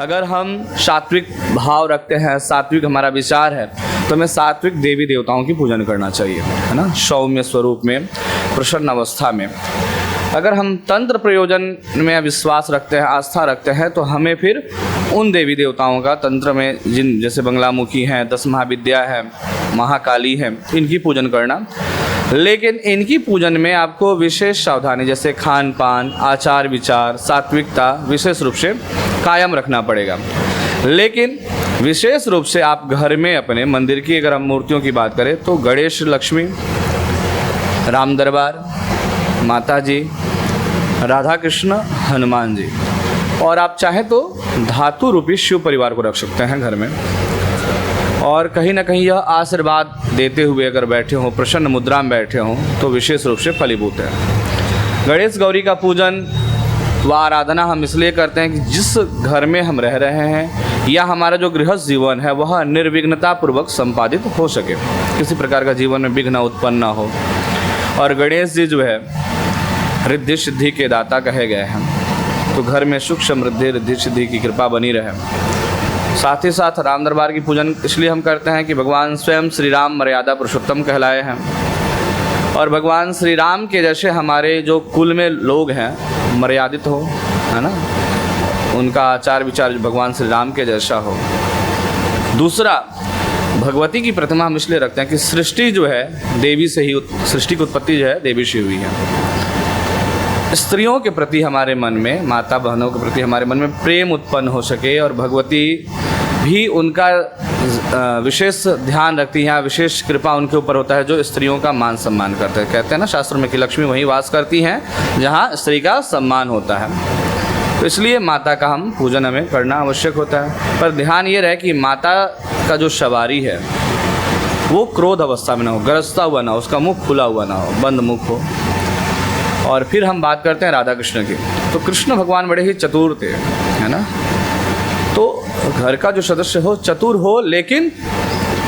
अगर हम सात्विक भाव रखते हैं, सात्विक हमारा विचार है, तो हमें सात्विक देवी देवताओं की पूजन करना चाहिए, है ना, सौम्य स्वरूप में, प्रसन्न अवस्था में। अगर हम तंत्र प्रयोजन में विश्वास रखते हैं, आस्था रखते हैं, तो हमें फिर उन देवी देवताओं का तंत्र में जिन जैसे बंगलामुखी हैं, 10 महाविद्या है, महाकाली है, इनकी पूजन करना। लेकिन इनकी पूजन में आपको विशेष सावधानी, जैसे खान पान, आचार विचार, सात्विकता विशेष रूप से कायम रखना पड़ेगा। लेकिन विशेष रूप से आप घर में अपने मंदिर की अगर हम मूर्तियों की बात करें तो गणेश, लक्ष्मी, राम दरबार, माता जी, राधा कृष्ण, हनुमान जी, और आप चाहें तो धातु रूपी शिव परिवार को रख सकते हैं घर में। और कहीं ना कहीं यह आशीर्वाद देते हुए अगर बैठे हों, प्रसन्न मुद्रा में बैठे हों, तो विशेष रूप से फलीभूत है। गणेश गौरी का पूजन व आराधना हम इसलिए करते हैं कि जिस घर में हम रह रहे हैं या हमारा जो गृहस्थ जीवन है वह निर्विघ्नता पूर्वक संपादित हो सके, किसी प्रकार का जीवन में विघ्न उत्पन्न न हो। और गणेश जी जो है रिद्धि सिद्धि के दाता कहे गए हैं, तो घर में सुख समृद्धि, रिद्धि सिद्धि की कृपा बनी रहे। साथ ही साथ राम दरबार की पूजन इसलिए हम करते हैं कि भगवान स्वयं श्री राम मर्यादा पुरुषोत्तम कहलाए हैं, और भगवान श्री राम के जैसे हमारे जो कुल में लोग हैं मर्यादित हो, है ना, उनका आचार विचार भगवान श्री राम के जैसा हो। दूसरा, भगवती की प्रतिमा हम इसलिए रखते हैं कि सृष्टि जो है देवी से ही, सृष्टि की उत्पत्ति जो है देवी से हुई है। स्त्रियों के प्रति हमारे मन में, माता बहनों के प्रति हमारे मन में प्रेम उत्पन्न हो सके, और भगवती भी उनका विशेष ध्यान रखती हैं, विशेष कृपा उनके ऊपर होता है जो स्त्रियों का मान सम्मान करते हैं। कहते हैं ना शास्त्रों में कि लक्ष्मी वहीं वास करती हैं जहाँ स्त्री का सम्मान होता है। तो इसलिए माता का हम पूजन हमें करना आवश्यक होता है। पर ध्यान ये रहे कि माता का जो सवारी है वो क्रोध अवस्था में ना हो, गरजता हुआ ना हो, उसका मुख खुला हुआ ना हो, बंद मुख हो। और फिर हम बात करते हैं राधा कृष्ण की, तो कृष्ण भगवान बड़े ही चतुर थे, है ना। तो घर का जो सदस्य हो चतुर हो, लेकिन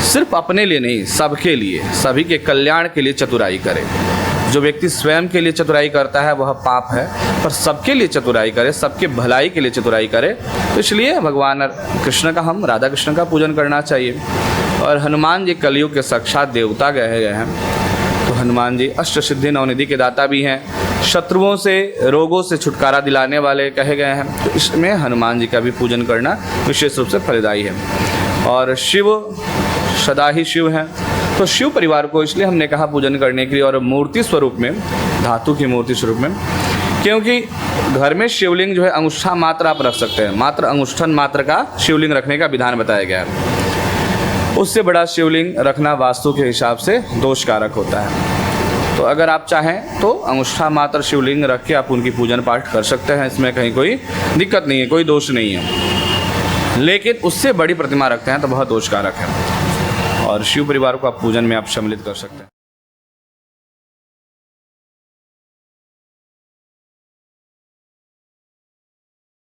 सिर्फ अपने लिए नहीं, सबके लिए, सभी के कल्याण के लिए चतुराई करे। जो व्यक्ति स्वयं के लिए चतुराई करता है वह पाप है, पर सबके लिए चतुराई करे, सबके भलाई के लिए चतुराई करे। तो इसलिए भगवान कृष्ण का, हम राधा कृष्ण का पूजन करना चाहिए। और हनुमान जी कलयुग के साक्षात देवता कहे गए हैं, तो हनुमान जी अष्ट सिद्धि नवनिधि के दाता भी हैं, शत्रुओं से, रोगों से छुटकारा दिलाने वाले कहे गए हैं। तो इसमें हनुमान जी का भी पूजन करना विशेष रूप से फलदायी है। और शिव सदा ही शिव हैं, तो शिव परिवार को इसलिए हमने कहा पूजन करने के लिए, और मूर्ति स्वरूप में, धातु की मूर्ति स्वरूप में, क्योंकि घर में शिवलिंग जो है अंगुष्ठा मात्र आप रख सकते हैं, मात्र अंगुष्ठन मात्र का शिवलिंग रखने का विधान बताया गया है। उससे बड़ा शिवलिंग रखना वास्तु के हिसाब से दोषकारक होता है। तो अगर आप चाहें तो अंगुष्ठा मात्र शिवलिंग रख के आप उनकी पूजन पाठ कर सकते हैं, इसमें कहीं कोई दिक्कत नहीं है, कोई दोष नहीं है। लेकिन उससे बड़ी प्रतिमा रखते हैं तो बहुत दोषकारक है, और शिव परिवार को आप पूजन में आप सम्मिलित कर सकते हैं।